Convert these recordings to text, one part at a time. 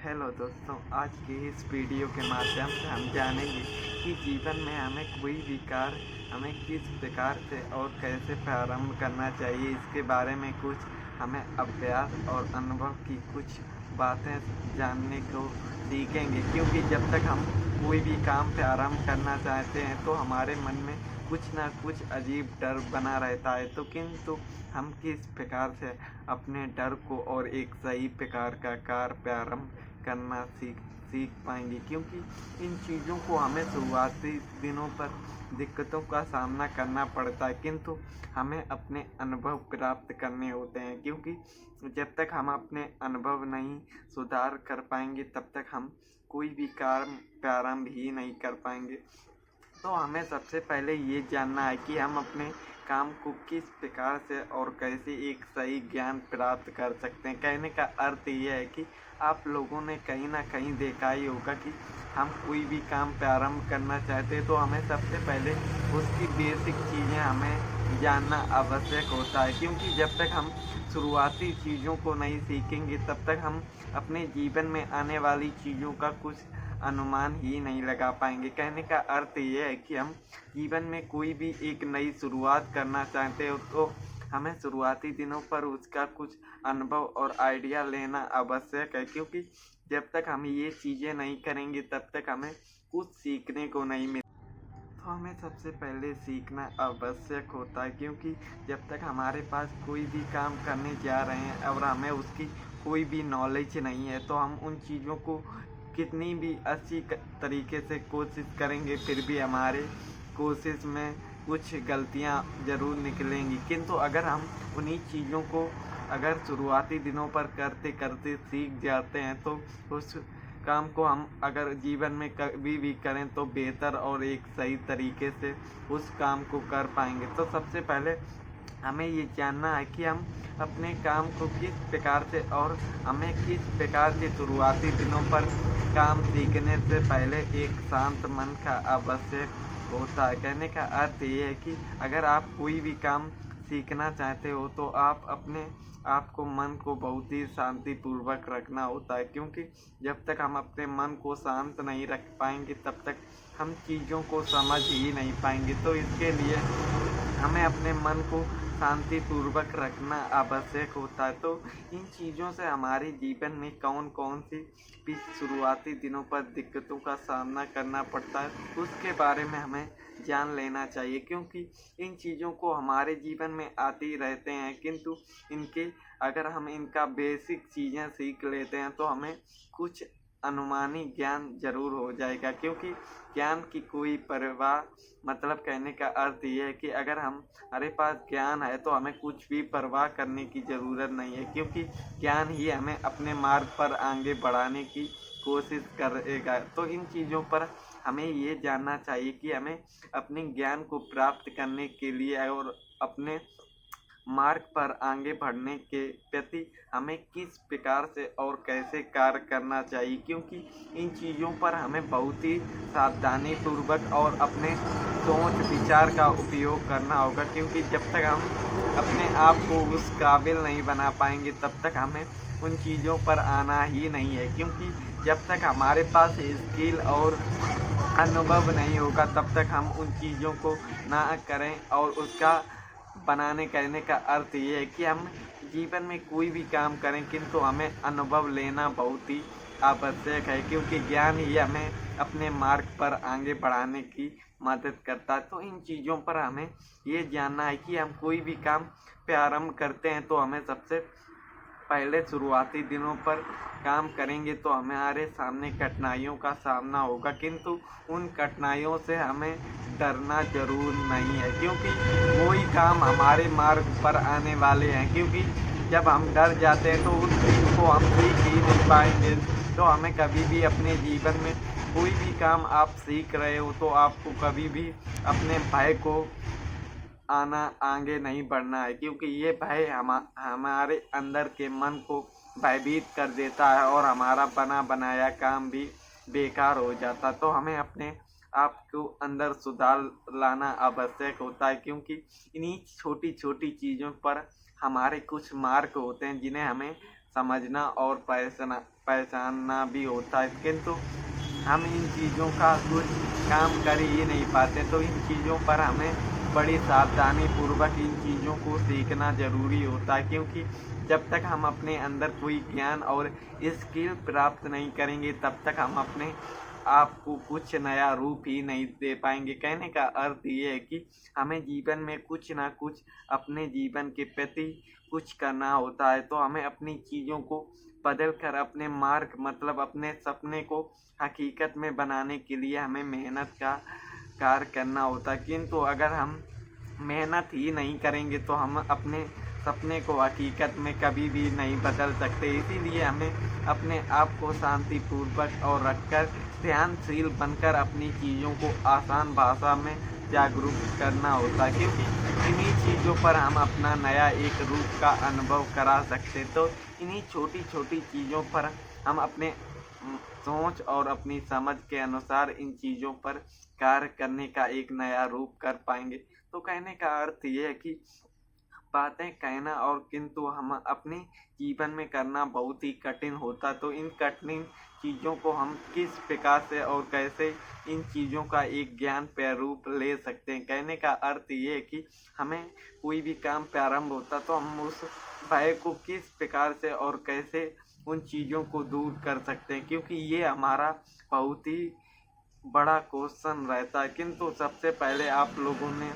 Hello दोस्तों, आज की इस वीडियो के माध्यम से हम जानेंगे कि जीवन में हमें कोई भी कार्य हमें किस प्रकार से और कैसे प्रारंभ करना चाहिए। इसके बारे में कुछ हमें अभ्यास और अनुभव की कुछ बातें जानने को सीखेंगे, क्योंकि जब तक हम कोई भी काम प्रारंभ करना चाहते हैं तो हमारे मन में कुछ ना कुछ अजीब डर बना रहता है। तो किंतु हम किस प्रकार से अपने डर को और एक सही प्रकार का कार्य प्रारंभ करना सीख पाएंगे, क्योंकि इन चीज़ों को हमें शुरुआती दिनों पर दिक्कतों का सामना करना पड़ता है, किंतु हमें अपने अनुभव प्राप्त करने होते हैं। क्योंकि जब तक हम अपने अनुभव नहीं सुधार कर पाएंगे तब तक हम कोई भी कार्य प्रारंभ ही नहीं कर पाएंगे। तो हमें सबसे पहले ये जानना है कि हम अपने काम को किस प्रकार से और कैसे एक सही ज्ञान प्राप्त कर सकते हैं। कहने का अर्थ ये है कि आप लोगों ने कहीं ना कहीं देखा ही होगा कि हम कोई भी काम प्रारंभ करना चाहते हैं तो हमें सबसे पहले उसकी बेसिक चीज़ें हमें जानना आवश्यक होता है, क्योंकि जब तक हम शुरुआती चीज़ों को नहीं सीखेंगे तब तक हम अपने जीवन में आने वाली चीज़ों का कुछ अनुमान ही नहीं लगा पाएंगे। कहने का अर्थ ये है कि हम जीवन में कोई भी एक नई शुरुआत करना चाहते हो तो हमें शुरुआती दिनों पर उसका कुछ अनुभव और आइडिया लेना आवश्यक है, क्योंकि जब तक हम ये चीज़ें नहीं करेंगे तब तक हमें कुछ सीखने को नहीं मिल। तो हमें सबसे पहले सीखना आवश्यक होता है, क्योंकि जब तक हमारे पास कोई भी काम करने जा रहे हैं और हमें उसकी कोई भी नॉलेज नहीं है तो हम उन चीज़ों को कितनी भी अच्छी तरीके से कोशिश करेंगे फिर भी हमारे कोशिश में कुछ गलतियां ज़रूर निकलेंगी। किंतु अगर हम उन्हीं चीज़ों को अगर शुरुआती दिनों पर करते करते सीख जाते हैं तो उस काम को हम अगर जीवन में कभी भी करें तो बेहतर और एक सही तरीके से उस काम को कर पाएंगे। तो सबसे पहले हमें ये जानना है कि हम अपने काम को किस प्रकार से और हमें किस प्रकार से शुरुआती दिनों पर काम सीखने से पहले एक शांत मन का आवश्यक होता है। कहने का अर्थ ये है कि अगर आप कोई भी काम सीखना चाहते हो तो आप अपने आपको मन को बहुत ही शांतिपूर्वक रखना होता है, क्योंकि जब तक हम अपने मन को शांत नहीं रख पाएंगे तब तक हम चीज़ों को समझ ही नहीं पाएंगे। तो इसके लिए हमें अपने मन को शांतिपूर्वक रखना आवश्यक होता है। तो इन चीज़ों से हमारे जीवन में कौन कौन सी भी शुरुआती दिनों पर दिक्कतों का सामना करना पड़ता है उसके बारे में हमें जान लेना चाहिए, क्योंकि इन चीज़ों को हमारे जीवन में आते ही रहते हैं, किंतु इनके अगर हम इनका बेसिक चीज़ें सीख लेते हैं तो हमें कुछ अनुमानी ज्ञान जरूर हो जाएगा। क्योंकि ज्ञान की कोई परवाह मतलब कहने का अर्थ ये है कि अगर हमारे पास ज्ञान है तो हमें कुछ भी परवाह करने की ज़रूरत नहीं है, क्योंकि ज्ञान ही हमें अपने मार्ग पर आगे बढ़ाने की कोशिश करेगा। तो इन चीज़ों पर हमें ये जानना चाहिए कि हमें अपने ज्ञान को प्राप्त करने के लिए और अपने मार्ग पर आगे बढ़ने के प्रति हमें किस प्रकार से और कैसे कार्य करना चाहिए, क्योंकि इन चीज़ों पर हमें बहुत ही सावधानी पूर्वक और अपने सोच विचार का उपयोग करना होगा। क्योंकि जब तक हम अपने आप को उस काबिल नहीं बना पाएंगे तब तक हमें उन चीज़ों पर आना ही नहीं है, क्योंकि जब तक हमारे पास स्किल और अनुभव नहीं होगा तब तक हम उन चीज़ों को ना करें। और उसका बनाने कहने का अर्थ ये है कि हम जीवन में कोई भी काम करें किंतु हमें अनुभव लेना बहुत ही आवश्यक है, क्योंकि ज्ञान ही हमें अपने मार्ग पर आगे बढ़ाने की मदद करता है। तो इन चीज़ों पर हमें ये जानना है कि हम कोई भी काम प्रारंभ करते हैं तो हमें सबसे पहले शुरुआती दिनों पर काम करेंगे तो हमारे सामने कठिनाइयों का सामना होगा, किंतु उन कठिनाइयों से हमें डरना जरूर नहीं है, क्योंकि वही काम हमारे मार्ग पर आने वाले हैं। क्योंकि जब हम डर जाते हैं तो उस चीज़ को हम सीख ही नहीं पाएंगे। तो हमें कभी भी अपने जीवन में कोई भी काम आप सीख रहे हो तो आपको कभी भी अपने भय को आना आगे नहीं बढ़ना है, क्योंकि ये भय हमारे अंदर के मन को भयभीत कर देता है और हमारा बना बनाया काम भी बेकार हो जाता। तो हमें अपने आप को अंदर सुधार लाना आवश्यक होता है, क्योंकि इन्हीं छोटी छोटी चीज़ों पर हमारे कुछ मार्क होते हैं जिन्हें हमें समझना और पहचानना भी होता है, किंतु हम इन चीज़ों का कुछ काम कर ही नहीं पाते। तो इन चीज़ों पर हमें बड़ी सावधानी पूर्वक इन चीज़ों को सीखना ज़रूरी होता है, क्योंकि जब तक हम अपने अंदर कोई ज्ञान और स्किल प्राप्त नहीं करेंगे तब तक हम अपने आपको कुछ नया रूप ही नहीं दे पाएंगे। कहने का अर्थ ये है कि हमें जीवन में कुछ ना कुछ अपने जीवन के प्रति कुछ करना होता है, तो हमें अपनी चीज़ों को बदल कर अपने मार्ग मतलब अपने सपने को हकीकत में बनाने के लिए हमें मेहनत का कार्य करना होता है। किंतु अगर हम मेहनत ही नहीं करेंगे तो हम अपने सपने को हकीकत में कभी भी नहीं बदल सकते। इसीलिए हमें अपने आप को शांतिपूर्वक और रखकर ध्यानशील बनकर अपनी चीज़ों को आसान भाषा में जागरूक करना होता है, क्योंकि इन्हीं चीज़ों पर हम अपना नया एक रूप का अनुभव करा सकते। तो इन्हीं छोटी छोटी चीज़ों पर हम अपने सोच और अपनी समझ के अनुसार इन चीज़ों पर कार्य करने का एक नया रूप कर पाएंगे। तो कहने का अर्थ ये है कि बातें कहना और किंतु हम अपने जीवन में करना बहुत ही कठिन होता। तो इन कठिन चीज़ों को हम किस प्रकार से और कैसे इन चीज़ों का एक ज्ञान प्रारूप ले सकते हैं। कहने का अर्थ ये है कि हमें कोई भी काम प्रारंभ होता तो हम उस भय को किस प्रकार से और कैसे उन चीज़ों को दूर कर सकते हैं, क्योंकि ये हमारा बहुत ही बड़ा क्वेश्चन रहता है। किंतु सबसे पहले आप लोगों ने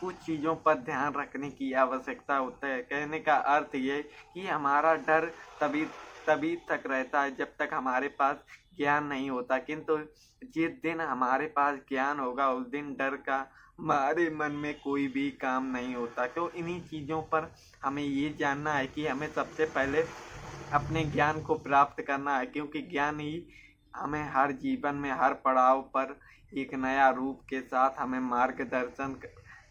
कुछ चीज़ों पर ध्यान रखने की आवश्यकता होता है। कहने का अर्थ ये कि हमारा डर तभी तभी तक रहता है जब तक हमारे पास ज्ञान नहीं होता, किंतु जिस दिन हमारे पास ज्ञान होगा उस दिन डर का हमारे मन में कोई भी काम नहीं होता। तो इन्हीं चीज़ों पर हमें ये जानना है कि हमें सबसे पहले अपने ज्ञान को प्राप्त करना है, क्योंकि ज्ञान ही हमें हर जीवन में हर पड़ाव पर एक नया रूप के साथ हमें मार्गदर्शन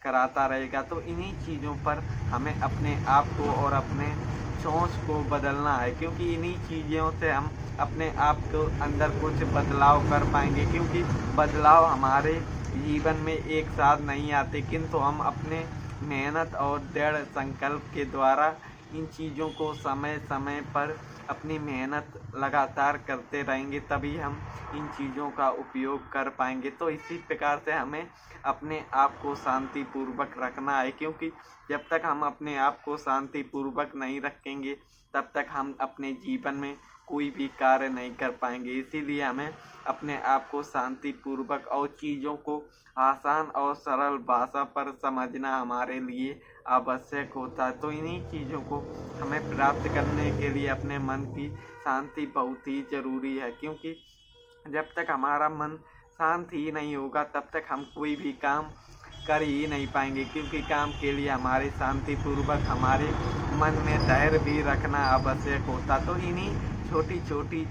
कराता रहेगा। तो इन्हीं चीज़ों पर हमें अपने आप को और अपने सोच को बदलना है, क्योंकि इन्हीं चीज़ों से हम अपने आप को अंदर कुछ बदलाव कर पाएंगे। क्योंकि बदलाव हमारे जीवन में एक साथ नहीं आते, किंतु हम अपने मेहनत और दृढ़ संकल्प के द्वारा इन चीज़ों को समय समय पर अपनी मेहनत लगातार करते रहेंगे, तभी हम इन चीज़ों का उपयोग कर पाएंगे। तो इसी प्रकार से हमें अपने आप को शांतिपूर्वक रखना है, क्योंकि जब तक हम अपने आप को शांतिपूर्वक नहीं रखेंगे तब तक हम अपने जीवन में कोई भी कार्य नहीं कर पाएंगे। इसीलिए हमें अपने आप को शांतिपूर्वक और चीज़ों को आसान और सरल भाषा पर समझना हमारे लिए आवश्यक होता है। तो इन्हीं चीज़ों को हमें प्राप्त करने के लिए अपने मन की शांति बहुत ही ज़रूरी है, क्योंकि जब तक हमारा मन शांत ही नहीं होगा तब तक हम कोई भी काम कर ही नहीं पाएंगे, क्योंकि काम के लिए हमारे शांतिपूर्वक हमारे मन में धैर्य भी रखना आवश्यक होता। तो इन्हीं छोटी छोटी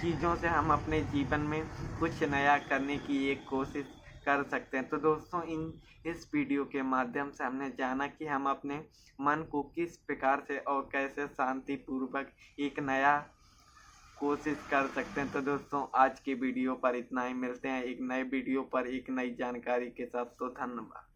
चीज़ों से हम अपने जीवन में कुछ नया करने की एक कोशिश कर सकते हैं। तो दोस्तों इस वीडियो के माध्यम से हमने जाना कि हम अपने मन को किस प्रकार से और कैसे शांतिपूर्वक एक नया कोशिश कर सकते हैं। तो दोस्तों आज के वीडियो पर इतना ही, मिलते हैं एक नए वीडियो पर एक नई जानकारी के साथ। तो धन्यवाद।